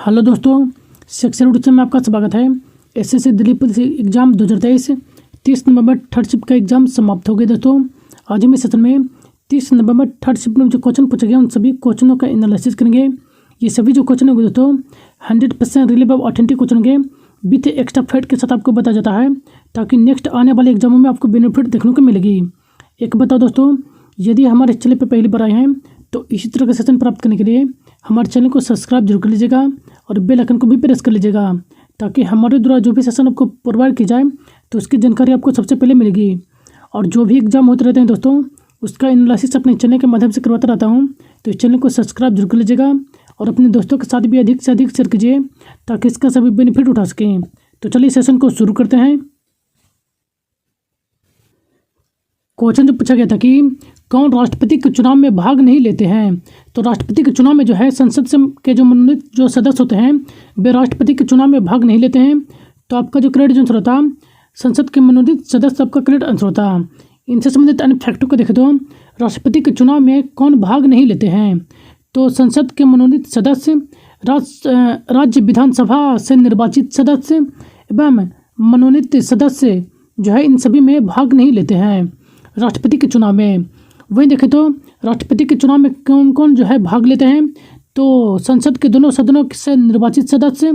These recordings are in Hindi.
हेलो दोस्तों, सेक्शन एडुकेशन में आपका स्वागत है। एसएससी दिल्ली पुलिस एग्जाम 2023 30 नवंबर थर्ड शिफ्ट का एग्जाम समाप्त हो गया। दोस्तों आज हम इस सेशन में 30 नवंबर थर्ड शिफ्ट में जो क्वेश्चन पूछे गए उन सभी क्वेश्चनों का एनालिसिस करेंगे। ये सभी जो क्वेश्चन होंगे दोस्तों 100% रिलेवेंट ऑथेंटिक क्वेश्चन होंगे विथ एक्स्ट्रा फैक्ट के साथ आपको बताया जाता है, ताकि नेक्स्ट आने वाले एग्जामों में आपको बेनिफिट देखने को मिलेगी। एक बताओ दोस्तों, यदि हमारे चैनल पर पहली बार आए हैं तो इसी तरह का सेशन प्राप्त करने के लिए हमारे चैनल को सब्सक्राइब जरूर कर लीजिएगा और बेल आइकन को भी प्रेस कर लीजिएगा, ताकि हमारे द्वारा जो भी सेशन आपको प्रोवाइड की जाए तो उसकी जानकारी आपको सबसे पहले मिलेगी। और जो भी एग्जाम होते रहते हैं दोस्तों उसका एनालिसिस अपने चैनल के माध्यम से करवाता रहता हूँ, तो इस चैनल को सब्सक्राइब जरूर कर लीजिएगा और अपने दोस्तों के साथ भी अधिक से अधिक शेयर कीजिए ताकि इसका सभी बेनिफिट उठा सकें। तो चलिए सेशन को शुरू करते हैं। क्वेश्चन जो पूछा गया था कि कौन राष्ट्रपति के चुनाव में भाग नहीं लेते हैं। तो राष्ट्रपति के चुनाव में जो है संसद से के जो मनोनीत जो सदस्य होते हैं वे राष्ट्रपति के चुनाव में भाग नहीं लेते हैं। तो आपका जो करेक्ट आंसर होता संसद के मनोनीत सदस्य आपका करेक्ट आंसर होता। इनसे संबंधित अन्य फैक्टों को देखें तो राष्ट्रपति के चुनाव में कौन भाग नहीं लेते हैं। तो संसद के मनोनीत सदस्य, राज्य विधानसभा से निर्वाचित सदस्य एवं मनोनीत सदस्य जो है इन सभी में भाग नहीं लेते हैं राष्ट्रपति के चुनाव में। वहीं देखें तो राष्ट्रपति के चुनाव में कौन कौन जो है भाग लेते हैं। तो संसद के दोनों सदनों से निर्वाचित सदस्य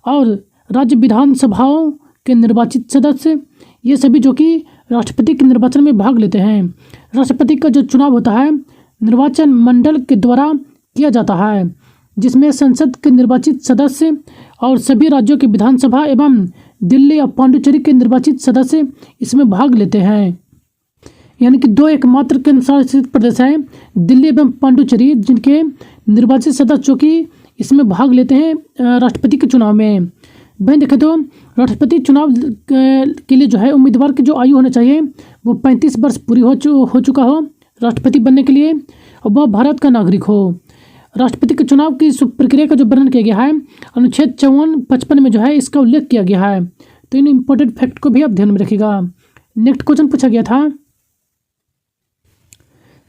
और राज्य विधानसभाओं के निर्वाचित सदस्य, ये सभी जो कि राष्ट्रपति के निर्वाचन में भाग लेते हैं। राष्ट्रपति का जो चुनाव होता है निर्वाचन मंडल के द्वारा किया जाता है, जिसमें संसद के निर्वाचित सदस्य और सभी राज्यों के विधानसभा एवं दिल्ली और पांडिचेरी के निर्वाचित सदस्य इसमें भाग लेते हैं। यानी कि दो एकमात्र केंद्र शासित प्रदेश हैं दिल्ली एवं पांडिचेरी, जिनके निर्वाचित सदस्य जो कि इसमें भाग लेते हैं राष्ट्रपति के चुनाव में। वहीं देखें तो राष्ट्रपति चुनाव के लिए जो है उम्मीदवार की जो आयु होनी चाहिए वो 35 वर्ष पूरी हो चुका हो राष्ट्रपति बनने के लिए, और वह भारत का नागरिक हो। राष्ट्रपति के चुनाव की प्रक्रिया का जो वर्णन किया गया है अनुच्छेद 54-55 में जो है इसका उल्लेख किया गया है। तो इन इम्पोर्टेंट फैक्ट को भी आप ध्यान में रखिएगा। नेक्स्ट क्वेश्चन पूछा गया था,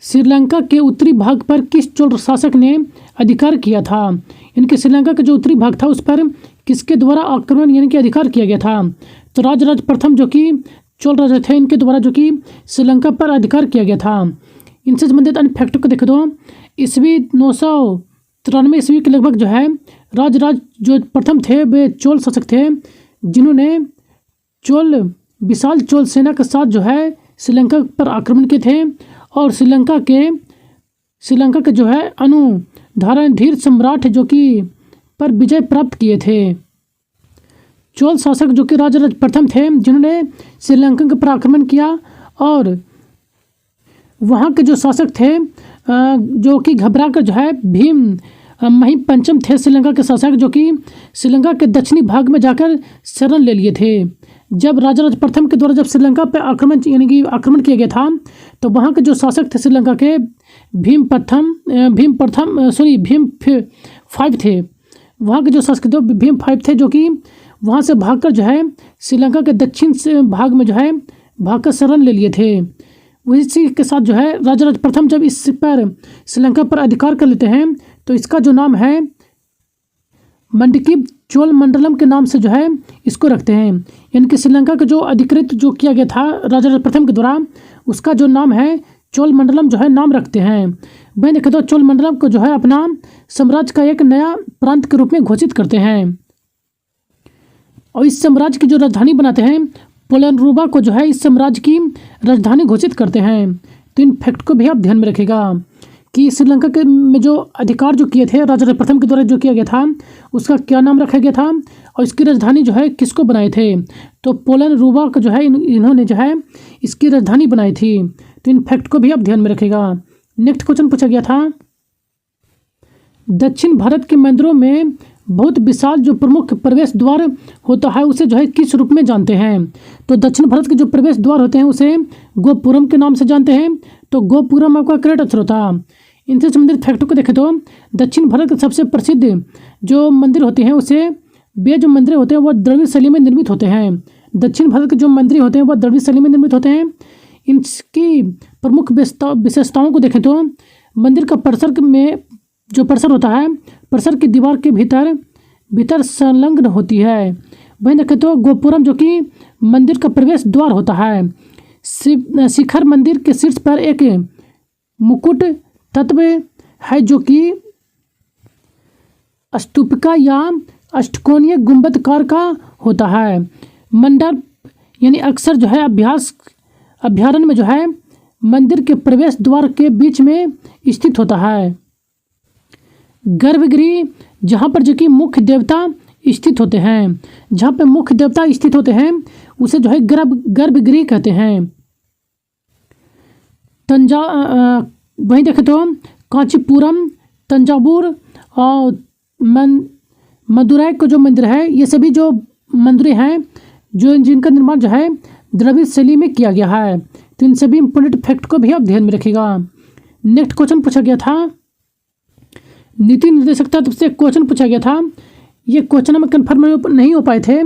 श्रीलंका के उत्तरी भाग पर किस चोल शासक ने अधिकार किया था। इनके श्रीलंका का जो उत्तरी भाग था उस पर किसके द्वारा आक्रमण यानी कि अधिकार किया गया था। तो राजराज प्रथम जो कि चोल राजा थे, इनके द्वारा जो कि श्रीलंका पर अधिकार किया गया था। इनसे संबंधित अन्य फैक्टों को देखें तो ईस्वी 993 ईस्वी के लगभग जो है राजराज जो प्रथम थे वे चोल शासक थे, जिन्होंने विशाल चोल सेना के साथ जो है श्रीलंका पर आक्रमण किए थे और श्रीलंका के जो है अनुधारणधीर सम्राट जो कि पर विजय प्राप्त किए थे। चोल शासक जो कि राजराज प्रथम थे, जिन्होंने श्रीलंका के पर आक्रमण किया और वहाँ के जो शासक थे जो कि घबरा कर जो है भीम महिम पंचम थे श्रीलंका के शासक, जो कि श्रीलंका के दक्षिणी भाग में जाकर शरण ले लिए थे। जब राजराज प्रथम के द्वारा जब श्रीलंका पर आक्रमण यानी कि आक्रमण किया गया था तो वहाँ के जो शासक थे श्रीलंका के भीम 5 थे। वहाँ के जो शासक थे भीम 5 थे, जो कि वहाँ से भागकर जो है श्रीलंका के दक्षिण से भाग में जो है भागकर शरण ले लिए थे। उसी के साथ जो है राजराज प्रथम जब इस पर श्रीलंका पर अधिकार कर लेते हैं तो इसका जो नाम है मंडकीप चोल मंडलम के नाम से जो है इसको रखते हैं। यानी कि श्रीलंका का जो अधिकृत जो किया गया था राजराज प्रथम के द्वारा उसका जो नाम है चोल मंडलम जो है नाम रखते हैं। वहीं देखें तो चोल मंडलम को जो है अपना साम्राज्य का एक नया प्रांत के रूप में घोषित करते हैं और इस साम्राज्य की जो राजधानी बनाते हैं पोलनरूबा को जो है इस साम्राज्य की राजधानी घोषित करते हैं। तो इन फैक्ट को भी आप ध्यान में रखिएगा कि श्रीलंका के में जो अधिकार जो किए थे राजा प्रथम के द्वारा जो किया गया था उसका क्या नाम रखा गया था और इसकी राजधानी जो है किसको बनाए थे। तो पोलनरूबा को जो है इन्होंने जो है इसकी राजधानी बनाई थी। तो इन फैक्ट को भी आप ध्यान में रखिएगा। नेक्स्ट क्वेश्चन पूछा गया था, दक्षिण भारत के मंदिरों में बहुत विशाल जो प्रमुख प्रवेश द्वार होता है उसे जो है किस रूप में जानते हैं। तो दक्षिण भारत के जो प्रवेश द्वार होते हैं उसे गोपुरम के नाम से जानते हैं। तो गोपुरम आपका करेक्ट आंसर होता। इनसे संबंधित फैक्टों को देखें तो दक्षिण भारत के सबसे प्रसिद्ध जो मंदिर होते हैं उसे वे जो मंदिर होते हैं वो द्रविड़ शैली में निर्मित होते हैं। दक्षिण भारत के जो मंदिर होते हैं वो द्रविड़ शैली में निर्मित होते हैं। इनकी प्रमुख विशेषताओं को देखें तो मंदिर का परिसर में जो परिसर होता है, परिसर की दीवार के भीतर भीतर संलग्न होती है। वहीं देखें तो गोपुरम जो कि मंदिर का प्रवेश द्वार होता है। शिखर मंदिर के शीर्ष पर एक मुकुट तत्व है जो कि स्तूपिका या अष्टकोणीय गुंबदकार का होता है। मंडप यानी अक्सर जो है अभ्यारण्य में जो है मंदिर के प्रवेश द्वार के बीच में स्थित होता है। गर्भगृह जहाँ पर जो कि मुख्य देवता स्थित होते हैं, जहाँ पे मुख्य देवता स्थित होते हैं उसे जो है गर्भगृह कहते हैं। वहीं देखें तो कांचीपुरम, तंजावुर और मदुरै को जो मंदिर है, ये सभी जो मंदिरें हैं जो जिनका निर्माण जो है द्रविड़ शैली में किया गया है। तो इन सभी इंपॉर्टेंट फैक्ट को भी आप ध्यान में रखिएगा। नेक्स्ट क्वेश्चन पूछा गया था, नीति निर्देशक तत्व से क्वेश्चन पूछा गया था। ये क्वेश्चन में कन्फर्म नहीं हो पाए थे।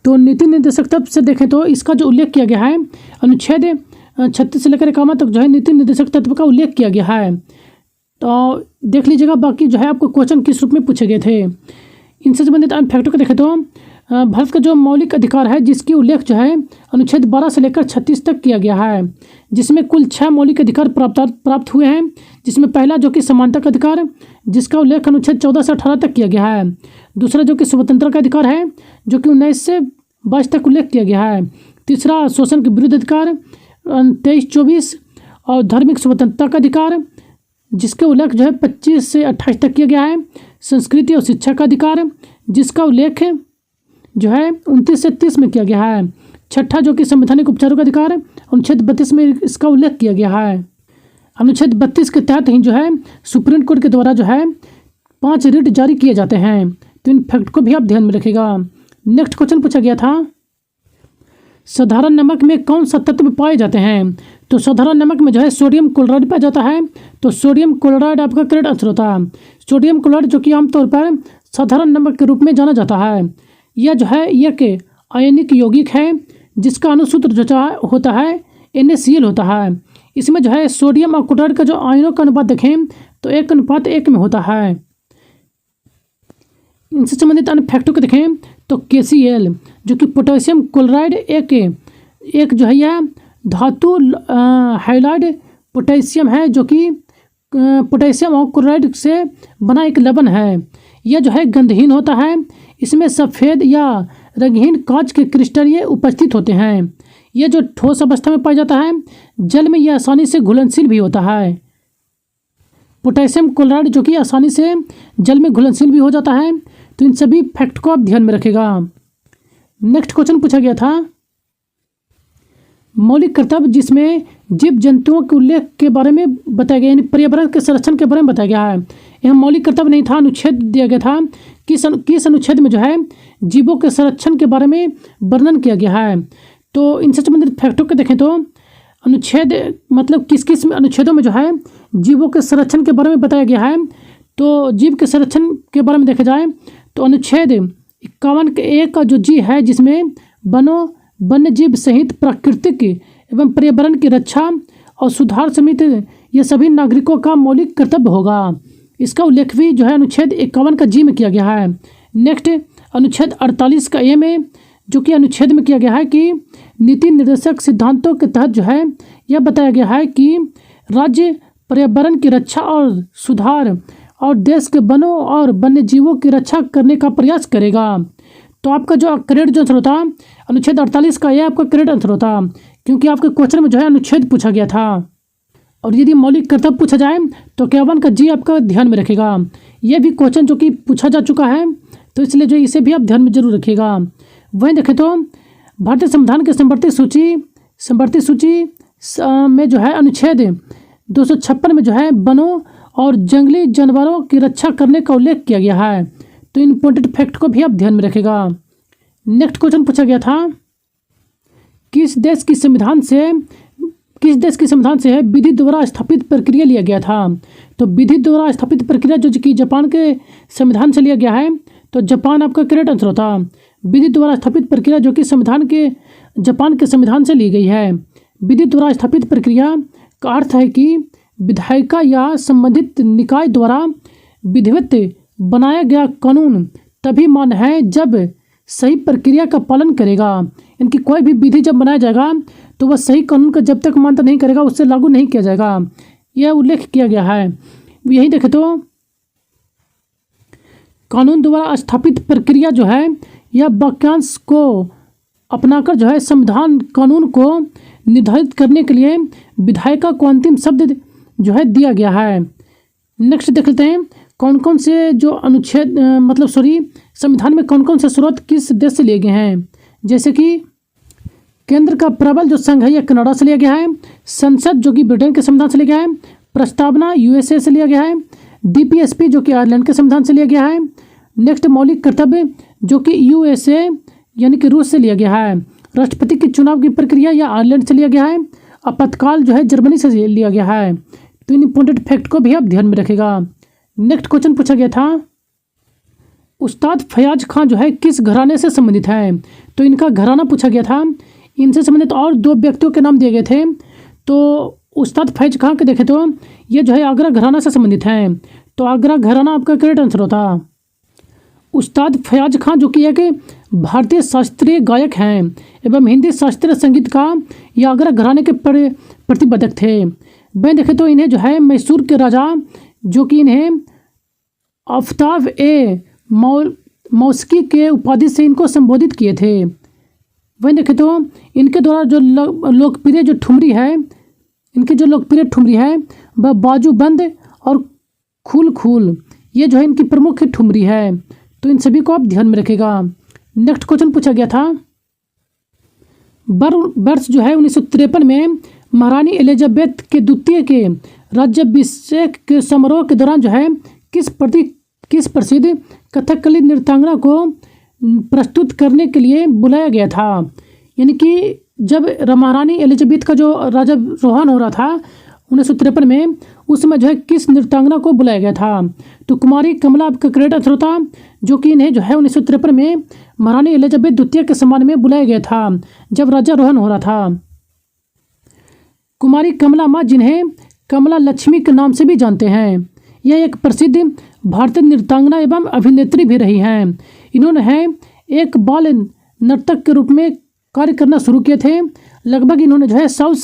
तो नीति निर्देशक तत्व से देखें तो इसका जो उल्लेख किया गया है अनुच्छेद 36 से लेकर 51 तक जो है नीति निर्देशक तत्व का उल्लेख किया गया है। तो देख लीजिएगा बाकी जो है आपको क्वेश्चन किस रूप में पूछे गए थे। इनसे संबंधित अन्य फैक्टों को देखें तो भारत का जो मौलिक अधिकार है जिसकी उल्लेख जो है अनुच्छेद 12 से लेकर 36 तक किया गया है, जिसमें कुल 6 मौलिक अधिकार प्राप्त हुए हैं। जिसमें पहला जो कि समानता का अधिकार, जिसका उल्लेख अनुच्छेद 14 से 18 तक किया गया है। दूसरा जो कि स्वतंत्रता का अधिकार है जो कि 19 से 22 तक उल्लेख किया गया है। तीसरा शोषण के विरुद्ध अधिकार 23-24 और धार्मिक स्वतंत्रता का अधिकार जिसके उल्लेख जो है 25 से 28 तक किया गया है। संस्कृति और शिक्षा का अधिकार जिसका उल्लेख जो है 29 से 30 में किया गया है। छठा जो कि संवैधानिक उपचारों का अधिकार अनुच्छेद 32 में इसका उल्लेख किया गया है। अनुच्छेद 32 के तहत ही जो है सुप्रीम कोर्ट के द्वारा जो है 5 रिट जारी किए जाते हैं। तो इन फैक्ट को भी आप ध्यान में रखिएगा। नेक्स्ट क्वेश्चन पूछा गया था, साधारण नमक में कौन सा तत्व पाए जाते हैं। तो साधारण नमक में जो है सोडियम क्लोराइड पाया जाता है। तो सोडियम क्लोराइड आपका करेक्ट आंसर होता है। सोडियम क्लोराइड जो कि आमतौर पर साधारण नमक के रूप में जाना जाता है। यह जो है एक आयनिक यौगिक है जिसका अणुसूत्र जो होता है NaCl होता है। इसमें जो है सोडियम और क्लोराइड का जो आयनों का अनुपात देखें तो 1:1 में होता है। इनसे संबंधित अन्य फैक्टों को देखें तो KCl जो कि पोटेशियम क्लोराइड एक जो है यह धातु हाइलाइड पोटेशियम है जो कि पोटेशियम और क्लोराइड से बना एक लवण है। यह जो है गंधहीन होता है। इसमें सफ़ेद या रंगहीन कांच के क्रिस्टल ये उपस्थित होते हैं। यह जो ठोस अवस्था में पाया जाता है, जल में यह आसानी से घुलनशील भी होता है। पोटेशियम क्लोराइड जो कि आसानी से जल में घुलनशील भी हो जाता है। तो इन सभी फैक्ट को आप ध्यान में रखिएगा। नेक्स्ट क्वेश्चन पूछा गया था, मौलिक कर्तव्य जिसमें जीव जंतुओं के उल्लेख के बारे में बताया गया, यानी पर्यावरण के संरक्षण के बारे में बताया गया है। यह मौलिक कर्तव्य नहीं था, अनुच्छेद दिया गया था। किस अनुच्छेद में जो है जीवों के संरक्षण के बारे में वर्णन किया गया है। तो इनसे संबंधित फैक्टों को देखें तो अनुच्छेद मतलब किस अनुच्छेदों में जो है जीवों के संरक्षण के बारे में बताया गया है। तो जीव के संरक्षण के बारे में देखा जाए तो अनुच्छेद 51 के 1 का जो जी है जिसमें वन्य जीव सहित प्राकृतिक एवं पर्यावरण की रक्षा और सुधार समिति ये सभी नागरिकों का मौलिक कर्तव्य होगा। इसका उल्लेख भी जो है अनुच्छेद 51 का जी में किया गया है। नेक्स्ट अनुच्छेद 48 का ए में जो कि अनुच्छेद में किया गया है कि नीति निर्देशक सिद्धांतों के तहत जो है यह बताया गया है कि राज्य पर्यावरण की रक्षा और सुधार और देश के वनों और वन्य जीवों की रक्षा करने का प्रयास करेगा। तो आपका जो करेक्ट जो आंसर होता अनुच्छेद 48 का यह आपका करेक्ट आंसर होता, क्योंकि आपके क्वेश्चन में जो है अनुच्छेद पूछा गया था। और यदि मौलिक कर्तव्य पूछा जाए तो 51 का जी आपका ध्यान में रखेगा। यह भी क्वेश्चन जो कि पूछा जा चुका है, तो इसलिए जो इसे भी आप ध्यान में जरूर रखिएगा। वहीं देखें तो भारतीय संविधान के संवर्ती सूची में जो है अनुच्छेद 256 में जो है वनों और जंगली जानवरों की रक्षा करने का उल्लेख किया गया है। तो इम्पोर्टेंट फैक्ट को भी आप ध्यान में रखेगा। नेक्स्ट क्वेश्चन पूछा गया था, किस देश की संविधान से है विधि द्वारा स्थापित प्रक्रिया लिया गया था। तो विधि द्वारा स्थापित प्रक्रिया जो कि जापान के संविधान से लिया गया है, तो जापान आपका करेक्ट आंसर होता। विधि द्वारा स्थापित प्रक्रिया जो कि जापान के संविधान से ली गई है। विधि द्वारा स्थापित प्रक्रिया का अर्थ है कि विधायिका या संबंधित निकाय द्वारा विधिवत बनाया गया कानून तभी मान्य है जब सही प्रक्रिया का पालन करेगा। इनकी कोई भी विधि जब बनाया जाएगा तो वह सही कानून का जब तक मान्यता नहीं करेगा उससे लागू नहीं किया जाएगा, यह उल्लेख किया गया है। यही देखें तो कानून द्वारा स्थापित प्रक्रिया जो है यह वाक्यांश को अपनाकर जो है संविधान कानून को निर्धारित करने के लिए विधायिका को अंतिम शब्द जो है दिया गया है। नेक्स्ट देख लेते हैं कौन कौन से जो अनुच्छेद संविधान में कौन कौन से स्रोत किस देश से लिए गए हैं। जैसे कि केंद्र का प्रबल जो संघ है यह कनाडा से लिया गया है। संसद जो कि ब्रिटेन के संविधान से लिया गया है। प्रस्तावना यूएसए से लिया गया है। डीपीएसपी जो कि आयरलैंड के संविधान से लिया गया है। नेक्स्ट मौलिक कर्तव्य जो कि यूएसए यानी कि रूस से लिया गया है। राष्ट्रपति के चुनाव की प्रक्रिया यह आयरलैंड से लिया गया है। आपातकाल जो है जर्मनी से लिया गया है। तो इन इंपॉर्टेंट फैक्ट को भी आप ध्यान में रखेगा। नेक्स्ट क्वेश्चन पूछा गया था उस्ताद फयाज खान जो है किस घराने से संबंधित है। तो इनका घराना पूछा गया था। इनसे संबंधित और दो व्यक्तियों के नाम दिए गए थे। तो उस्ताद फयाज खान के देखें तो ये जो है आगरा घराना से संबंधित है। तो आगरा घराना आपका करेक्ट आंसर होता। उस्ताद फयाज खान जो कि एक भारतीय शास्त्रीय गायक हैं एवं हिंदी शास्त्रीय संगीत का ये आगरा घराने के प्रतिपादक थे। वहीं देखें तो इन्हें जो है मैसूर के राजा जो कि इन्हें आफ्ताब ए मौसिकी के उपाधि से इनको संबोधित किए थे। वहीं देखें तो इनके द्वारा जो लोकप्रिय जो ठुमरी है इनकी जो लोकप्रिय ठुमरी है वह बाजूबंद और खूल खूल ये जो है इनकी प्रमुख ठुमरी है। तो इन सभी को आप ध्यान में रखेगा। नेक्स्ट क्वेश्चन पूछा गया था वर्ष जो है 1953 में महारानी एलिजाबेथ के द्वितीय के राज्याभिषेक के समारोह के दौरान जो है किस प्रसिद्ध कथकली नृत्यांगना को प्रस्तुत करने के लिए बुलाया गया था। यानी कि जब महारानी एलिजाबेथ का जो राजारोहण हो रहा था 1953 में उस समय जो है किस नृत्यांगना को बुलाया गया था। तो कुमारी कमला आपका करेक्ट आंसर होता जो कि इन्हें जो है 1953 में महारानी एलिजाबेथ द्वितीय के सम्मान में बुलाया गया था जब राजारोहण हो रहा था। कुमारी कमला माँ जिन्हें कमला लक्ष्मी के नाम से भी जानते हैं यह एक प्रसिद्ध भारतीय नृत्यांगना एवं अभिनेत्री भी रही हैं। इन्होंने एक बाल नर्तक के रूप में कार्य करना शुरू किए थे। लगभग इन्होंने जो है 100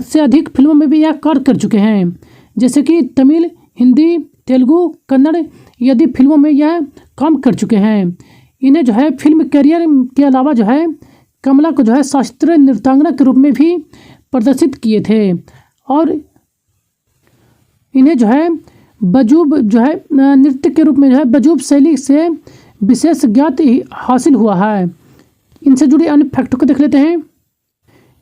से अधिक फिल्मों में भी यह कार्य कर चुके हैं। जैसे कि तमिल, हिंदी, तेलुगु, कन्नड़ आदि फिल्मों में यह काम कर चुके हैं। इन्हें जो है फिल्म करियर के अलावा जो है कमला को जो है शास्त्रीय नृत्यांगना के रूप में भी प्रदर्शित किए थे और इन्हें जो है बजूब जो है नृत्य के रूप में जो है बजूब शैली से विशेष ज्ञात हासिल हुआ है। इनसे जुड़े अन्य फैक्ट को देख लेते हैं।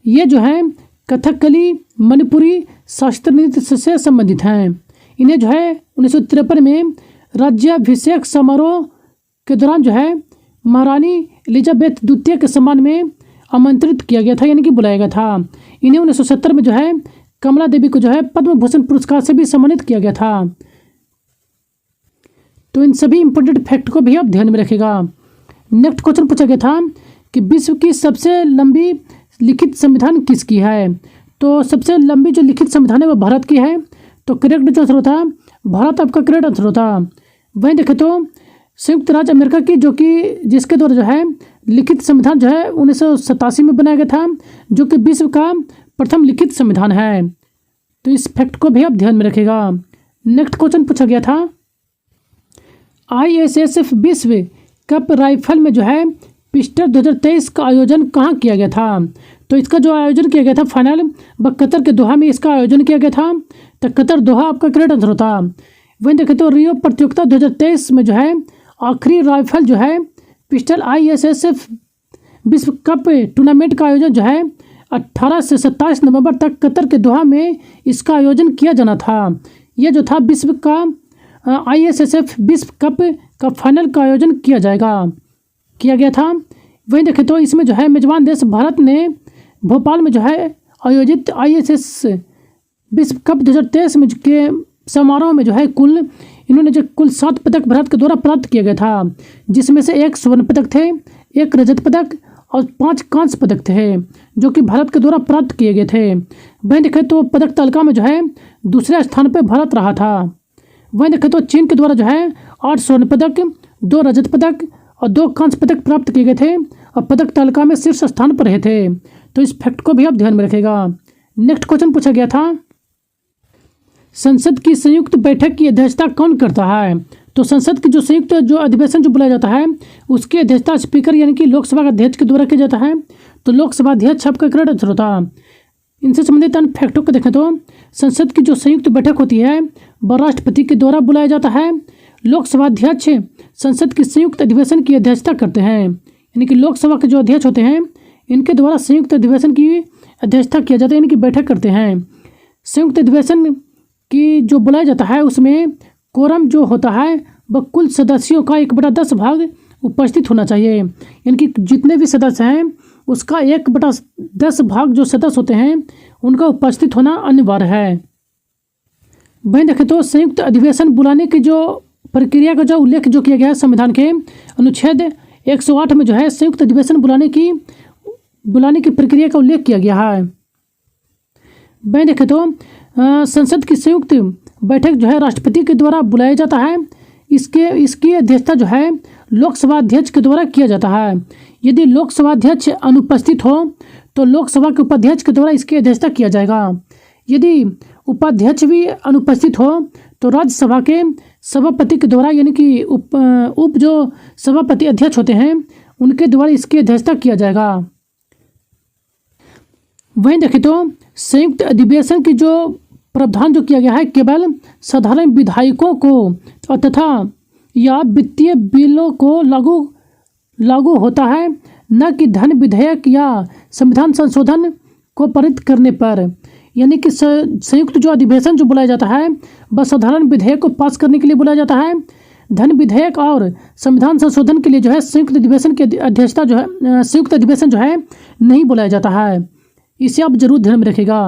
ये जो है कथकली मणिपुरी शास्त्रीय नृत्य से संबंधित हैं। इन्हें जो है 1953 में राज्याभिषेक समारोह के दौरान जो है महारानी एलिजाबेथ द्वितीय के सम्मान में आमंत्रित किया गया था यानी कि बुलाया गया था। इन्हें 1970 में जो है कमला देवी को जो है पद्म भूषण पुरस्कार से भी सम्मानित किया गया था। तो इन सभी इंपॉर्टेंट फैक्ट को भी आप ध्यान में रखेगा। नेक्स्ट क्वेश्चन पूछा गया था कि विश्व की सबसे लंबी लिखित संविधान किसकी है। तो सबसे लंबी जो लिखित संविधान है वह भारत की है। तो करेक्ट जो आंसर होता भारत आपका करेक्ट आंसर होता। वहीं देखें तो संयुक्त राज्य अमेरिका की जो कि जिसके द्वारा जो है लिखित संविधान जो है 1987 में बनाया गया था जो कि विश्व का प्रथम लिखित संविधान है। तो इस फैक्ट को भी आप ध्यान में रखेगा। नेक्स्ट क्वेश्चन पूछा गया था ISSF विश्व कप राइफल में जो है पिस्टल 2023 का आयोजन कहाँ किया गया था। तो इसका जो आयोजन किया गया था फाइनल व कतर के दोहा में इसका आयोजन किया गया था। तो कतर दोहा आपका करेक्ट आंसर होता। वहीं देखें तो रियो प्रतियोगिता 2023 में जो है आखिरी राइफल जो है पिस्टल ISSF विश्व कप टूर्नामेंट का आयोजन जो है 18 से 27 नवंबर तक कतर के दोहा में इसका आयोजन किया जाना था। यह जो था विश्व का ISSF विश्व कप का फाइनल का आयोजन किया गया था। वहीं देखें तो इसमें जो है मेजबान देश भारत ने भोपाल में जो है आयोजित ISS विश्व कप 2023 में के समारोह में जो है इन्होंने जो कुल 7 पदक भारत के द्वारा प्राप्त किया गया था जिसमें से 1 स्वर्ण पदक थे, 1 रजत पदक और 5 कांस्य पदक थे जो कि भारत के द्वारा प्राप्त किए गए थे। वहीं देखें तो पदक तालिका में जो है दूसरे स्थान पर भारत रहा था। वहीं देखें तो चीन के द्वारा जो है 8 स्वर्ण पदक 2 रजत पदक और 2 कांस्य पदक प्राप्त किए गए थे और पदक तालिका में शीर्ष स्थान पर रहे थे। तो इस फैक्ट को भी आप ध्यान में रखिएगा। नेक्स्ट क्वेश्चन पूछा गया था, संसद की संयुक्त बैठक की अध्यक्षता कौन करता है? तो संसद की जो संयुक्त जो अधिवेशन जो बुलाया जाता है उसकी अध्यक्षता स्पीकर यानी कि लोकसभा के अध्यक्ष के द्वारा किया जाता है। तो लोकसभा अध्यक्ष आपका करेक्ट आंसर होता। इनसे संबंधित अन्य फैक्टों को देखें तो संसद की जो संयुक्त बैठक होती है वह राष्ट्रपति के द्वारा बुलाया जाता है। लोकसभा अध्यक्ष संसद की संयुक्त अधिवेशन की अध्यक्षता करते हैं, यानी कि लोकसभा के जो अध्यक्ष होते हैं इनके द्वारा संयुक्त अधिवेशन की अध्यक्षता किया जाता है, यानी कि बैठक करते हैं। संयुक्त अधिवेशन की जो बुलाया जाता है उसमें कोरम जो होता है वह कुल सदस्यों का 1/10 भाग उपस्थित होना चाहिए, यानी कि जितने भी सदस्य हैं उसका 1/10 भाग जो सदस्य होते हैं उनका उपस्थित होना अनिवार्य है। वहीं देखें तो संयुक्त अधिवेशन बुलाने की जो प्रक्रिया का जो उल्लेख जो किया गया है संविधान के अनुच्छेद 108 में जो है संयुक्त अधिवेशन बुलाने की प्रक्रिया का उल्लेख किया गया है। वहीं देखें तो संसद की संयुक्त बैठक जो है राष्ट्रपति के द्वारा बुलाया जाता है। इसकी अध्यक्षता जो है लोकसभा अध्यक्ष के द्वारा किया जाता है। यदि लोकसभा अध्यक्ष अनुपस्थित हो तो लोकसभा के उपाध्यक्ष के द्वारा इसकी अध्यक्षता किया जाएगा। यदि उपाध्यक्ष भी अनुपस्थित हो तो राज्यसभा के सभापति के द्वारा, यानी कि उप जो सभापति अध्यक्ष होते हैं उनके द्वारा इसकी अध्यक्षता किया जाएगा। वहीं देखें तो संयुक्त अधिवेशन की जो प्रावधान जो किया गया है केवल साधारण विधायकों को तथा या वित्तीय बिलों को लागू होता है, न कि धन विधेयक या संविधान संशोधन को पारित करने पर। यानी कि संयुक्त जो अधिवेशन जो बुलाया जाता है वह साधारण विधेयक को पास करने के लिए बुलाया जाता है। धन विधेयक और संविधान संशोधन के लिए जो है संयुक्त अधिवेशन की अध्यक्षता जो है संयुक्त अधिवेशन जो है नहीं बुलाया जाता है। इसे आप जरूर ध्यान में रखिएगा।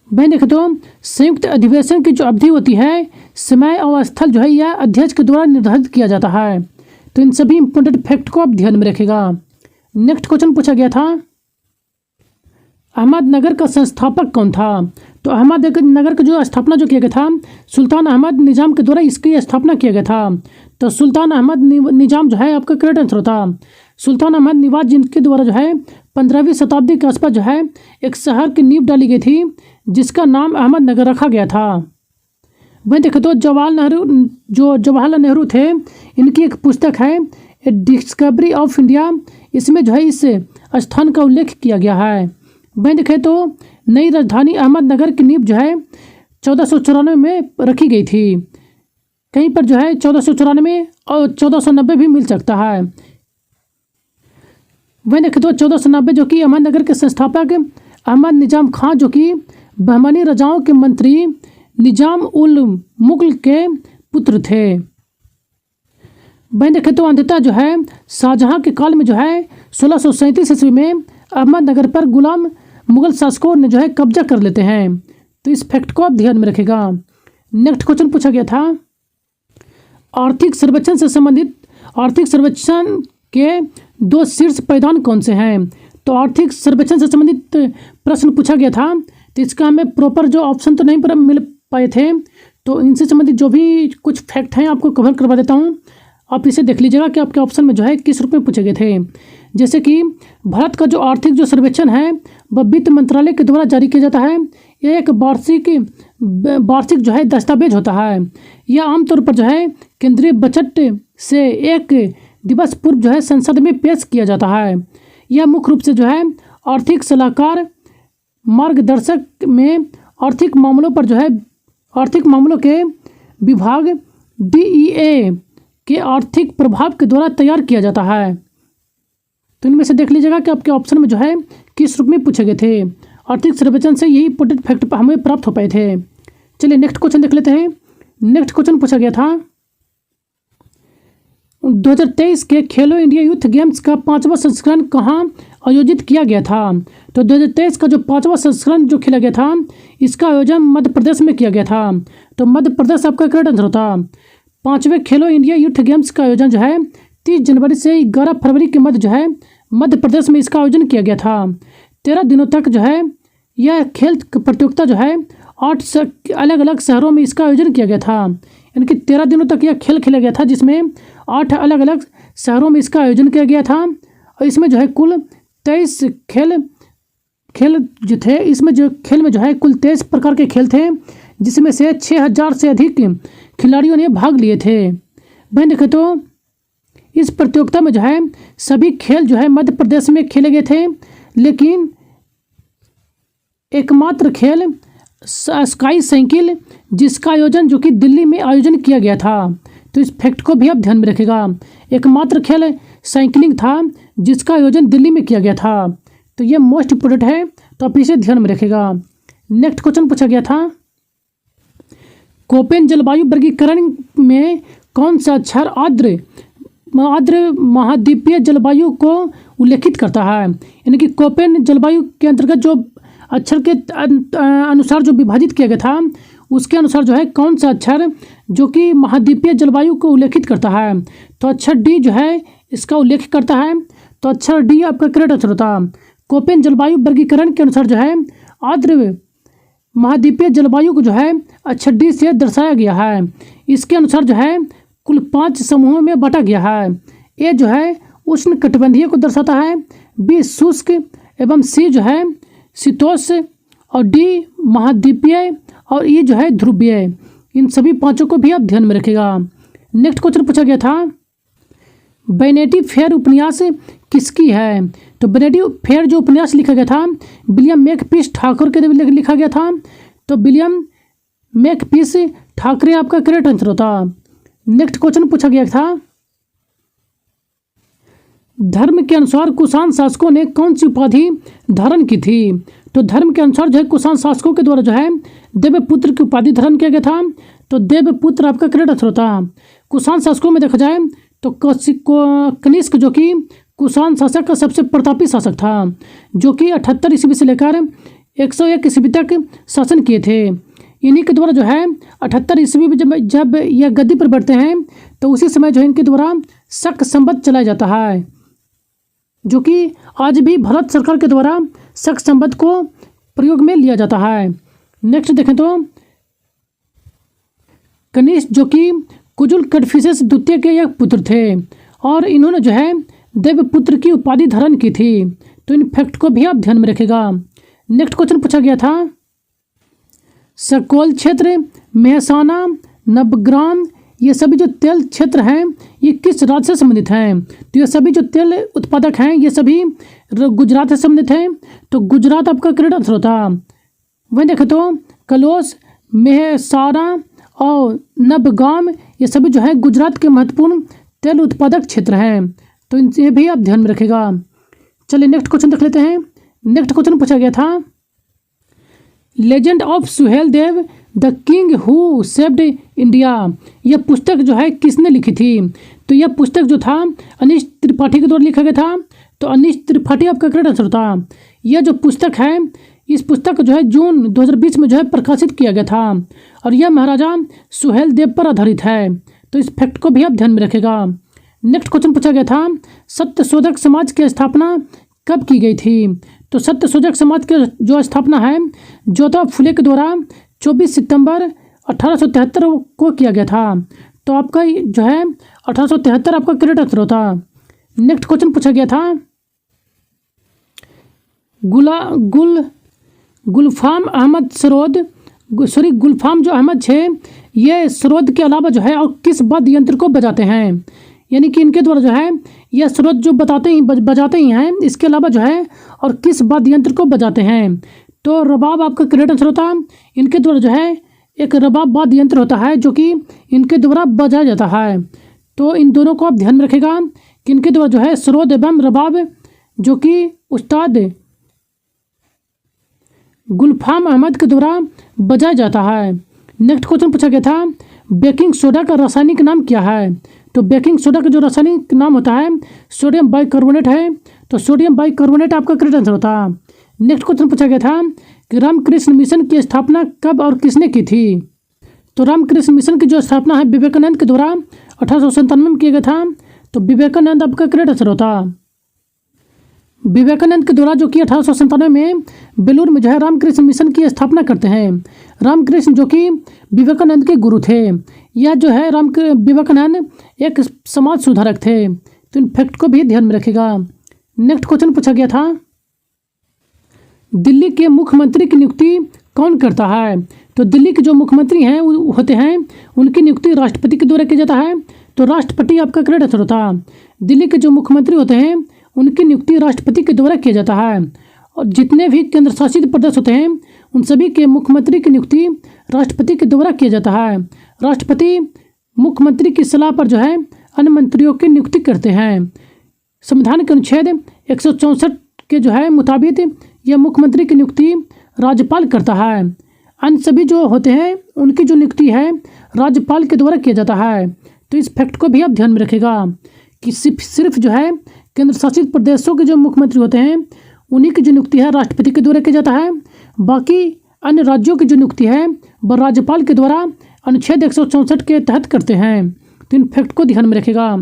वहीं देखें तो संयुक्त अधिवेशन की जो अवधि होती है समय और स्थल जो है यह अध्यक्ष के द्वारा निर्धारित किया जाता है। तो इन सभी इंपॉर्टेंट फैक्ट को आप ध्यान में रखिएगा। नेक्स्ट क्वेश्चन पूछा गया था, अहमदनगर का संस्थापक कौन था? तो अहमदनगर का जो स्थापना जो किया गया था सुल्तान अहमद निजाम के द्वारा इसकी स्थापना किया गया था। तो सुल्तान अहमद निजाम जो है आपका करेक्ट आंसर होता। सुल्तान अहमद निवाज जिनके द्वारा जो है 15वीं शताब्दी के आसपास जो है एक शहर की नींव डाली गई थी जिसका नाम अहमदनगर रखा गया था। वहीं देखें तो जवाहरलाल नेहरू थे, इनकी एक पुस्तक है ए डिस्कवरी ऑफ इंडिया, इसमें जो है इस स्थान का उल्लेख किया गया है। वहीं देखें तो नई राजधानी अहमदनगर की नींव जो है 1494 में रखी गई थी। कहीं पर जो है 1494 और 1490 भी मिल सकता है। वहीं देखें तो 1490 जो कि अहमदनगर के संस्थापक अहमद निजाम खां जो कि बहमानी राजाओं के मंत्री निजाम उल मुगल के पुत्र थे। वहीं देखें तो अंततः जो है शाहजहां के काल में जो है 1637 ईस्वी में अहमदनगर पर गुलाम मुगल शासकों ने जो है कब्जा कर लेते हैं। तो इस फैक्ट को आप ध्यान में रखिएगा। नेक्स्ट क्वेश्चन पूछा गया था, आर्थिक सर्वेक्षण से संबंधित आर्थिक सर्वेक्षण के 2 शीर्ष पैदान कौन से हैं? तो आर्थिक सर्वेक्षण से संबंधित प्रश्न पूछा गया था, तो इसका हमें प्रॉपर जो ऑप्शन तो नहीं मिल पाए थे, तो इनसे संबंधित जो भी कुछ फैक्ट हैं आपको कवर करवा देता हूँ। आप इसे देख लीजिएगा कि आपके ऑप्शन में जो है किस रूप में पूछे गए थे। जैसे कि भारत का जो आर्थिक जो सर्वेक्षण है वह वित्त मंत्रालय के द्वारा जारी किया जाता है। यह एक वार्षिक जो है दस्तावेज होता है। यह आमतौर पर जो है केंद्रीय बजट से एक दिवस पूर्व जो है संसद में पेश किया जाता है। यह मुख्य रूप से जो है आर्थिक सलाहकार मार्गदर्शक में आर्थिक मामलों पर जो है आर्थिक मामलों के विभाग DEA के आर्थिक प्रभाव के द्वारा तैयार किया जाता है। तो इनमें से देख लीजिएगा कि आपके ऑप्शन में जो है किस रूप में पूछे गए थे। आर्थिक सर्वेक्षण से यही इंपॉर्टेंट फैक्ट हमें प्राप्त हो पाए थे। चलिए नेक्स्ट क्वेश्चन देख लेते हैं। नेक्स्ट क्वेश्चन पूछा गया था, 2023 के खेलो इंडिया यूथ गेम्स का 5वां संस्करण कहाँ आयोजित किया गया था? तो 2023 का जो 5वां संस्करण जो खेला गया था इसका आयोजन मध्य प्रदेश में किया गया था। तो मध्य प्रदेश आपका करेक्ट आंसर होता। 5वें खेलो इंडिया यूथ गेम्स का आयोजन जो है 30 जनवरी से 11 फरवरी के मध्य जो है मध्य प्रदेश में इसका आयोजन किया गया था। 13 दिनों तक जो है यह खेल प्रतियोगिता जो है 8 अलग अलग शहरों में इसका आयोजन किया गया था। यानी कि 13 दिनों तक यह खेल खेला गया था जिसमें 8 अलग अलग शहरों में इसका आयोजन किया गया था। और इसमें जो है कुल 23 खेल जो थे, इसमें जो खेल में जो है कुल 23 प्रकार के खेल थे, जिसमें से 6000 से अधिक खिलाड़ियों ने भाग लिए थे। वहीं देखें तो इस प्रतियोगिता में जो है सभी खेल जो है मध्य प्रदेश में खेले गए थे, लेकिन एकमात्र खेल स्काई साइकिल जिसका आयोजन जो कि दिल्ली में आयोजन किया गया था। तो इस फैक्ट को भी आप ध्यान में रखिएगा, एकमात्र खेल साइकिलिंग था जिसका आयोजन दिल्ली में किया गया था। तो ये मोस्ट इम्पोर्टेंट है, तो आप इसे ध्यान में रखिएगा। नेक्स्ट क्वेश्चन पूछा गया था, कोपेन जलवायु वर्गीकरण में कौन सा अक्षर आर्द्र महाद्वीपीय जलवायु को उल्लेखित करता है? यानी कि कोपेन जलवायु के अंतर्गत जो अक्षर के अनुसार जो विभाजित किया गया था, उसके अनुसार जो है कौन सा अक्षर जो कि महाद्वीपीय जलवायु को उल्लेखित करता है? तो अक्षर डी जो है इसका उल्लेख करता है। तो अक्षर डी आपका करेक्ट आंसर होता। कोपेन जलवायु वर्गीकरण के अनुसार जो है आर्द्र महाद्वीपीय जलवायु को जो है अक्षर डी से दर्शाया गया है। इसके अनुसार जो है कुल 5 समूहों में बांटा गया है। ए जो है उष्ण कटिबंधीय को दर्शाता है, बी शुष्क एवं सी जो है शीतोष्ण और डी महाद्वीपीय और ई जो है ध्रुवीय। इन सभी 5 को भी आप ध्यान में रखिएगा। नेक्स्ट क्वेश्चन पूछा गया था, वैनिटी फेयर उपन्यास किसकी है? तो वैनिटी फेयर जो उपन्यास लिखा गया था विलियम मेकपीस ठाकुर के द्वारा लिखा गया था। तो विलियम मेकपीस ठाकुर आपका करेक्ट आंसर होता। नेक्स्ट क्वेश्चन पूछा गया था, धर्म के अनुसार कुषाण शासकों ने कौन सी उपाधि धारण की थी? तो धर्म के अनुसार जो है कुषाण शासकों के द्वारा जो है देवपुत्र की उपाधि धारण किया गया था। तो देवपुत्र आपका करेक्ट आंसर होता। कुषाण शासकों में देखा जाए तो कनिष्क जो कि कुषाण शासक का सबसे प्रतापी शासक था, जो कि 78 ईस्वी से लेकर 101 ईस्वी तक शासन किए थे। इन्हीं के द्वारा जो है 78 ईस्वी में जब यह गद्दी पर बैठते हैं तो उसी समय जो है इनके द्वारा शक संवत चलाया जाता है, जो कि आज भी भारत सरकार के द्वारा शक संवत को प्रयोग में लिया जाता है। नेक्स्ट देखें तो कनिष्क जो कि कुजुल कडफिसेस द्वितीय के एक पुत्र थे और इन्होंने जो है देवपुत्र की उपाधि धारण की थी। तो इन फैक्ट को भी आप ध्यान में रखेगा। नेक्स्ट क्वेश्चन पूछा गया था, सकौल क्षेत्र, मेहसाना, नवग्राम, ये सभी जो तेल क्षेत्र हैं ये किस राज्य से संबंधित हैं? तो ये सभी जो तेल उत्पादक हैं ये सभी गुजरात से संबंधित हैं। तो गुजरात आपका करेक्ट आंसर होता। वहीं देखें तो कलोस, मेहसाना और नवगाम ये सभी जो है गुजरात के महत्वपूर्ण तेल उत्पादक क्षेत्र हैं। तो इनसे भी आप ध्यान में रखेगा। चलिए नेक्स्ट क्वेश्चन देख लेते हैं। नेक्स्ट क्वेश्चन पूछा गया था, legend of Suhel Dev the king who saved India, यह पुस्तक जो है किसने लिखी थी? तो यह पुस्तक जो था अनीश त्रिपाठी के द्वारा लिखा गया था। तो अनीश त्रिपाठी आपका करेक्ट आंसर था। यह जो पुस्तक है इस पुस्तक को जो है जून 2020 में जो है प्रकाशित किया गया था और यह महाराजा सुहेल देव पर आधारित है। तो इस फैक्ट को भी आप ध्यान में रखेगा। नेक्स्ट क्वेश्चन पूछा गया था, सत्यशोधक समाज की स्थापना कब की गई थी? तो सत्यशोधक समाज की जो स्थापना है ज्योतिबा फुले के द्वारा 24 सितंबर 1873 को किया गया था। तो आपका जो है 1873 आपका करेक्ट आंसर होता। नेक्स्ट क्वेश्चन पूछा गया था, गुलफाम अहमद गुलफाम जो अहमद है ये सरोद के अलावा जो है और किस वाद्य यंत्र को बजाते हैं? यानी कि इनके द्वारा जो है यह सरोद जो बजाते ही हैं, इसके अलावा जो है और किस वाद्य यंत्र को बजाते हैं? तो रबाब आपका करेक्ट आंसर होता। इनके द्वारा जो है एक रबाब वाद्य यंत्र होता है जो कि इनके द्वारा बजाया जाता है। तो इन दोनों को आप ध्यान में रखेगा कि इनके द्वारा जो है सरोद एवं रबाब जो कि उस्ताद गुलफाम अहमद के द्वारा बजाया जाता है। नेक्स्ट क्वेश्चन पूछा गया था, बेकिंग सोडा का रासायनिक नाम क्या है? तो बेकिंग सोडा का जो रासायनिक नाम होता है सोडियम बाइकार्बोनेट है। तो सोडियम बाइकार्बोनेट आपका करेक्ट आंसर होता। नेक्स्ट क्वेश्चन पूछा गया था कि रामकृष्ण मिशन की स्थापना कब और किसने की थी? तो रामकृष्ण मिशन की जो स्थापना है विवेकानंद के द्वारा 1897 में किया गया था। तो विवेकानंद आपका करेक्ट आंसर होता। विवेकानंद के द्वारा जो कि 1897 में बेलूर में जो है रामकृष्ण मिशन की स्थापना करते हैं। रामकृष्ण जो कि विवेकानंद के गुरु थे। यह जो है विवेकानंद एक समाज सुधारक थे। तो इन फैक्ट को भी ध्यान में रखिएगा। नेक्स्ट क्वेश्चन पूछा गया था, दिल्ली के मुख्यमंत्री की नियुक्ति कौन करता है? तो दिल्ली के जो मुख्यमंत्री हैं होते हैं उनकी नियुक्ति राष्ट्रपति के द्वारा किया जाता है। तो राष्ट्रपति आपका करेक्ट आंसर होता। दिल्ली के जो मुख्यमंत्री होते हैं उनकी नियुक्ति राष्ट्रपति के द्वारा किया जाता है। और जितने भी केंद्र शासित प्रदेश होते हैं उन सभी के मुख्यमंत्री की नियुक्ति राष्ट्रपति के द्वारा किया जाता है। राष्ट्रपति मुख्यमंत्री की सलाह पर जो है अन्य मंत्रियों की नियुक्ति करते हैं। संविधान के अनुच्छेद 164 के जो है मुताबिक यह मुख्यमंत्री की नियुक्ति राज्यपाल करता है। अन्य सभी जो होते हैं उनकी जो नियुक्ति है राज्यपाल के द्वारा किया जाता है। तो इस फैक्ट को भी आप ध्यान में रखिएगा कि सिर्फ जो है केंद्र शासित प्रदेशों के जो मुख्यमंत्री होते हैं उन्हीं की जो नियुक्ति है राष्ट्रपति के द्वारा किया जाता है। बाकी अन्य राज्यों की जो नियुक्ति है वह राज्यपाल के द्वारा अनुच्छेद 164 के तहत करते हैं। तो इन फैक्ट को ध्यान में रखिएगा।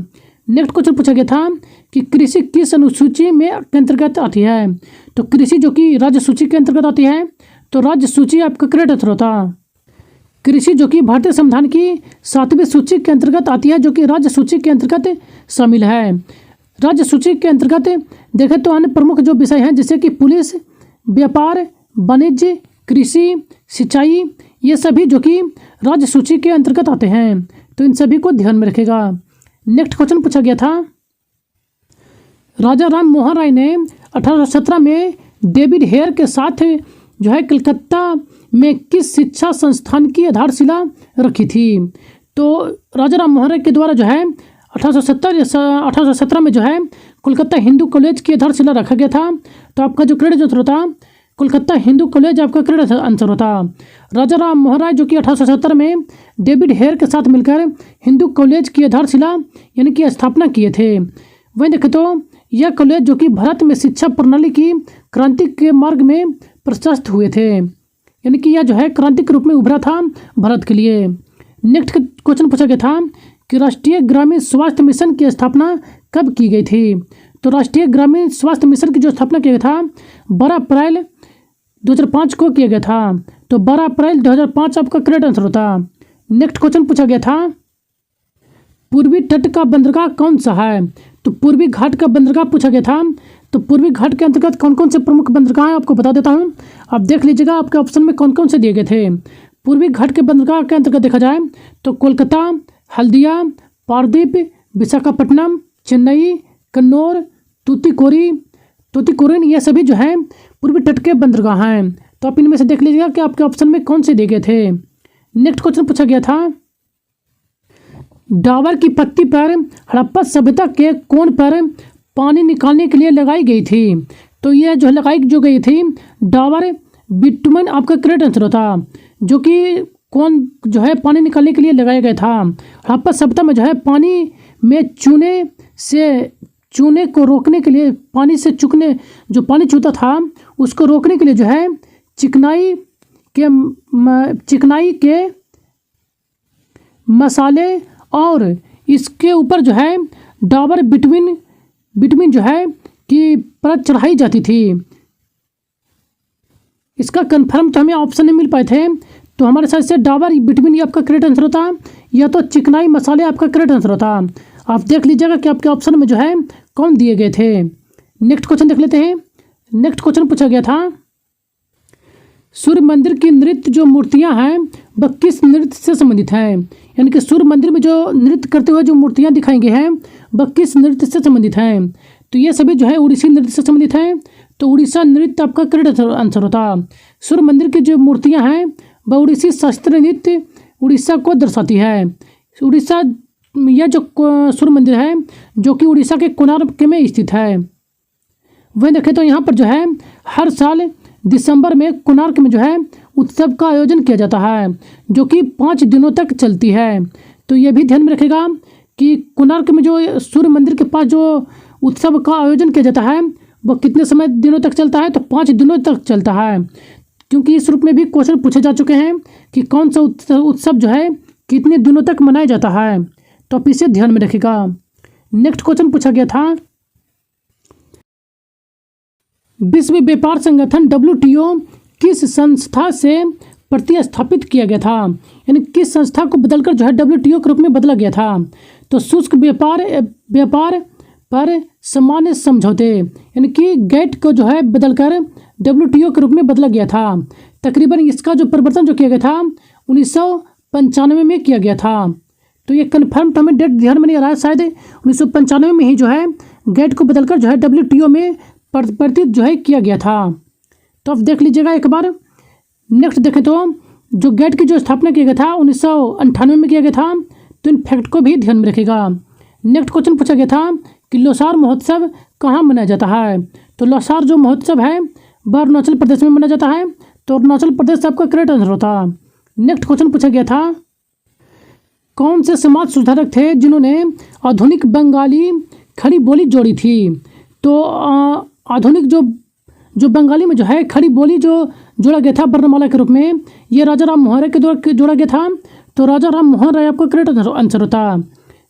नेक्स्ट क्वेश्चन पूछा गया था कि कृषि किस अनुसूची में के अंतर्गत आती है? तो कृषि जो कि राज्य सूची के अंतर्गत आती है। तो राज्य सूची आपका करेक्ट आंसर होता। कृषि जो कि भारतीय संविधान की 7वीं सूची के अंतर्गत आती है, जो कि राज्य सूची के अंतर्गत शामिल है। राज्य सूची के अंतर्गत देखें तो अन्य प्रमुख जो विषय हैं जैसे कि पुलिस, व्यापार, वाणिज्य, कृषि, सिंचाई, ये सभी जो कि राज्य सूची के अंतर्गत आते हैं। तो इन सभी को ध्यान में रखेगा। नेक्स्ट क्वेश्चन पूछा गया था, राजा राम मोहन राय ने 1817 में डेविड हेयर के साथ जो है कलकत्ता में किस शिक्षा संस्थान की आधारशिला रखी थी? तो राजा राम मोहन राय के द्वारा जो है 1817 में जो है कोलकाता हिंदू कॉलेज की आधारशिला रखा गया था। तो आपका जो करेक्ट आंसर होता कोलकाता हिंदू कॉलेज आपका करेक्ट आंसर होता। राजा राम मोहन राय जो कि 1870 में डेविड हेयर के साथ मिलकर हिंदू कॉलेज की आधारशिला यानी कि स्थापना किए थे। वहीं देखें तो यह कॉलेज जो कि भारत में शिक्षा प्रणाली की क्रांति के मार्ग में प्रशस्त हुए थे, यानी कि यह जो है क्रांति के रूप में उभरा था भारत के लिए। नेक्स्ट क्वेश्चन पूछा गया था कि राष्ट्रीय ग्रामीण स्वास्थ्य मिशन की स्थापना कब की गई थी? तो राष्ट्रीय ग्रामीण स्वास्थ्य मिशन की जो स्थापना किया गया था 12 अप्रैल 2005 को किया गया था। तो 12 अप्रैल 2005 आपका करेक्ट आंसर होता। नेक्स्ट क्वेश्चन पूछा गया था, पूर्वी तट का बंदरगाह कौन सा है? तो पूर्वी घाट का बंदरगाह पूछा गया था। तो पूर्वी घाट के अंतर्गत कौन कौन से प्रमुख बंदरगाह हैं आपको बता देता हूं। आप देख लीजिएगा आपके ऑप्शन में कौन कौन से दिए गए थे। पूर्वी घाट के बंदरगाह के अंतर्गत देखा जाए तो कोलकाता, हल्दिया, पारदीप, विशाखापट्टनम, चेन्नई, कन्नौर, तूतीकोरिन, ये सभी जो है पूर्वी तट के बंदरगाह हैं। तो आप इनमें से देख लीजिएगा कि आपके ऑप्शन में कौन से दिए गए थे। नेक्स्ट क्वेश्चन पूछा गया था, डाबर की पत्ती पर हड़प्पा सभ्यता के कोण पर पानी निकालने के लिए लगाई गई थी। तो यह जो लगाई गई थी डाबर बिटुमेन आपका करेक्ट आंसर होता, जो कि कौन जो है पानी निकालने के लिए लगाया गया था। हड़प्पा सभ्यता में जो है पानी में चूने को रोकने के लिए, पानी से जो पानी चूता था उसको रोकने के लिए जो है चिकनाई के मसाले और इसके ऊपर जो है डाबर बिटुमेन जो है कि परत चढ़ाई जाती थी। इसका कंफर्म तो हमें ऑप्शन नहीं मिल पाए थे, तो हमारे साथ से डाबर बिटुमेन ये आपका करेक्ट आंसर होता, या तो चिकनाई मसाले आपका करेक्ट आंसर होता। आप देख लीजिएगा कि आपके ऑप्शन में जो है कौन दिए गए थे। नेक्स्ट क्वेश्चन देख लेते हैं। नेक्स्ट क्वेश्चन पूछा गया था, सूर्य मंदिर की नृत्य जो मूर्तियां हैं वह किस नृत्य से संबंधित हैं? यानी कि सूर्य मंदिर में जो नृत्य करते हुए जो मूर्तियां दिखाई गई हैं वह किस नृत्य से संबंधित हैं? तो ये सभी जो है उड़ीसी नृत्य से संबंधित हैं। तो उड़ीसा नृत्य आपका करेक्ट आंसर होता। सूर्य मंदिर की जो मूर्तियां हैं वह उड़ीसी शास्त्रीय नृत्य उड़ीसा को दर्शाती है। उड़ीसा यह जो सूर्य मंदिर है जो कि उड़ीसा के कोणार्क में स्थित है। वहीं देखें तो यहाँ पर जो है हर साल दिसंबर में कोणार्क में जो है उत्सव का आयोजन किया जाता है जो कि 5 दिनों तक चलती है। तो ये भी ध्यान में रखेगा कि कोणार्क में जो सूर्य मंदिर के पास जो उत्सव का आयोजन किया जाता है वह कितने दिनों तक चलता है? तो 5 दिनों तक चलता है, क्योंकि इस रूप में भी क्वेश्चन पूछे जा चुके हैं कि कौन सा उत्सव जो है कितने दिनों तक मनाया जाता है। तो आप इसे ध्यान में रखिएगा। नेक्स्ट क्वेश्चन पूछा गया था, विश्व व्यापार संगठन WTO किस संस्था से प्रतिस्थापित किया गया था, यानी किस संस्था को बदलकर जो है WTO के रूप में बदला गया था। तो शुष्क व्यापार पर सामान्य समझौते यानी कि गेट को जो है बदलकर WTO के रूप में बदला गया था। तकरीबन इसका जो परिवर्तन जो किया गया था 1995 में किया गया था। तो ये कन्फर्म तो हमें डेट ध्यान में नहीं आ रहा है, शायद 1995 में ही जो है गेट को बदलकर जो है WTO में परिवर्तित जो है किया गया था। तो अब देख लीजिएगा एक बार। नेक्स्ट देखें तो जो गेट की जो स्थापना किया गया था 1998 में किया गया था। तो इन फैक्ट को भी ध्यान में रखेगा। नेक्स्ट क्वेश्चन पूछा गया था कि लोसार महोत्सव कहाँ मनाया जाता है। तो लोसार जो महोत्सव है वह अरुणाचल प्रदेश में मनाया जाता है। तो अरुणाचल प्रदेश आपका करेक्ट आंसर होता। नेक्स्ट क्वेश्चन पूछा गया था कौन से समाज सुधारक थे जिन्होंने आधुनिक बंगाली खड़ी बोली जोड़ी थी। तो आधुनिक जो बंगाली में जो है खड़ी बोली जो जोड़ा गया था वर्णमाला के रूप में, ये राजा राम मोहन राय के द्वारा जोड़ा गया था। तो राजा राम मोहन राय आपका करेक्ट आंसर होता।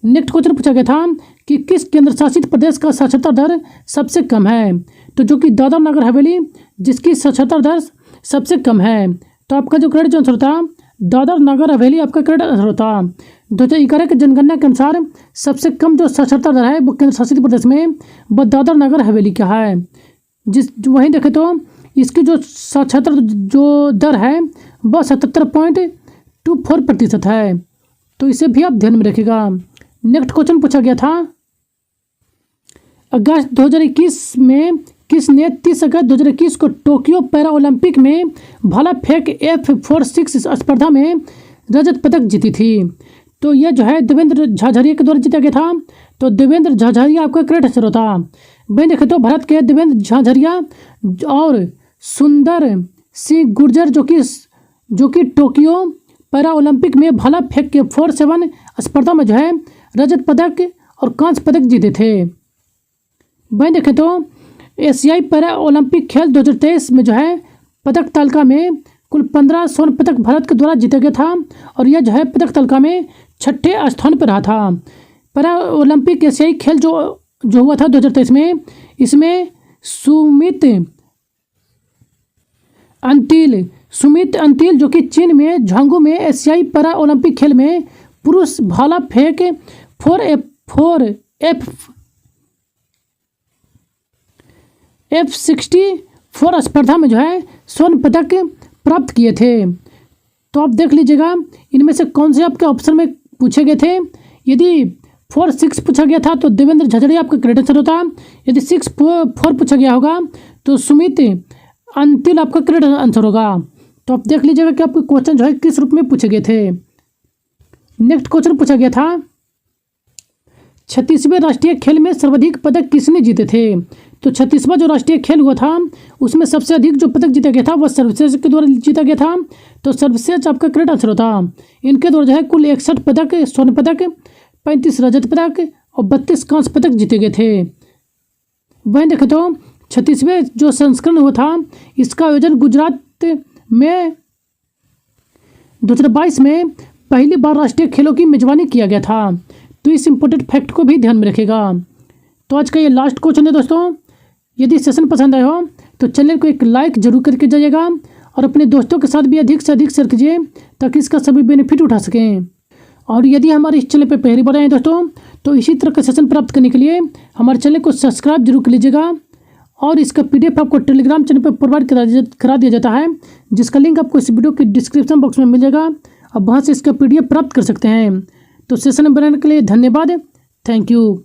नेक्स्ट क्वेश्चन पूछा गया था कि किस केंद्र शासित प्रदेश का साक्षरता दर सबसे कम है। तो जो कि दादरा नगर हवेली जिसकी साक्षरता दर सबसे कम है। तो आपका जो करेक्ट आंसर होता दादरा नगर हवेली आपका करेक्ट आंसर होता। 2011 की जनगणना के अनुसार सबसे कम जो साक्षरता दर है वो केंद्र शासित प्रदेश में वह दादरा नगर हवेली का है। वहीं देखें तो इसकी जो साक्षरता जो दर है वह 77.24% है। तो इसे भी आप ध्यान में रखिएगा। नेक्स्ट क्वेश्चन पूछा गया था अगस्त 2021 में किसने 30 अगस्त 2021 को टोक्यो पैरा ओलंपिक में भाला फेंक F46 स्पर्धा में रजत पदक जीती थी। तो यह जो है देवेंद्र झाझरिया के द्वारा जीता गया था। तो देवेंद्र झाझरिया आपका करेक्ट आंसर होता। वहीं देखें तो भारत के देवेंद्र झाझरिया और सुंदर सिंह गुर्जर जो कि टोक्यो पैरा ओलंपिक में भाला फेंक के 47 स्पर्धा में जो है रजत पदक और कांस्य पदक जीते थे। वहीं देखें तो एशियाई पैरा ओलंपिक खेल 2023 में जो है पदक तालिका में कुल 15 स्वर्ण पदक भारत के द्वारा जीता गया था और यह जो है पदक तालिका में 6ठे स्थान पर रहा था। पैरा ओलंपिक एशियाई खेल जो हुआ था 2023 में, इसमें सुमित अंतिल जो कि चीन में झांगू में एशियाई पैरा ओलंपिक खेल में पुरुष भाला फेंक F64 स्पर्धा में जो है स्वर्ण पदक प्राप्त किए थे। तो आप देख लीजिएगा इनमें से कौन से आपके ऑप्शन में पूछे गए थे। यदि 4-6 पूछा गया था तो देवेंद्र झाझरिया आपका करेक्ट आंसर होता। यदि 6-4 पूछा गया होगा तो सुमित अंतिल आपका करेक्ट आंसर होगा। तो आप देख लीजिएगा कि आपके क्वेश्चन जो है किस रूप में पूछे गए थे। नेक्स्ट क्वेश्चन पूछा गया था 36वें राष्ट्रीय खेल में सर्वाधिक पदक किसने जीते थे। तो 36वां जो राष्ट्रीय खेल हुआ था उसमें सबसे अधिक जो पदक जीता गया था वह सर्वश्रेष्ठ के द्वारा जीता गया था। तो सर्वश्रेष्ठ आपका करेक्ट आंसर होता। इनके द्वारा जो है कुल 61 पदक स्वर्ण पदक, 35 रजत पदक और 32 कांस्य पदक जीते गए थे। वहीं देखें तो 36वें जो संस्करण हुआ था इसका आयोजन गुजरात में 2022 में पहली बार राष्ट्रीय खेलों की मेजबानी किया गया था। तो इस इम्पोर्टेंट फैक्ट को भी ध्यान में रखेगा। तो आज का ये लास्ट क्वेश्चन है दोस्तों। यदि सेशन पसंद आया हो तो चैनल को एक लाइक जरूर करके जाइएगा और अपने दोस्तों के साथ भी अधिक से अधिक शेयर कीजिए ताकि इसका सभी बेनिफिट उठा सकें। और यदि हमारे इस चैनल पर पहली बार आए हैं दोस्तों तो इसी तरह का सेशन प्राप्त करने के लिए हमारे चैनल को सब्सक्राइब जरूर कर लीजिएगा। और इसका PDF आपको टेलीग्राम चैनल पर प्रोवाइड करा दिया जाता है जिसका लिंक आपको इस वीडियो के डिस्क्रिप्शन बॉक्स में मिल जाएगा। अब वहाँ से इसका PDF प्राप्त कर सकते हैं। तो सेशन बनाने के लिए धन्यवाद। Thank you.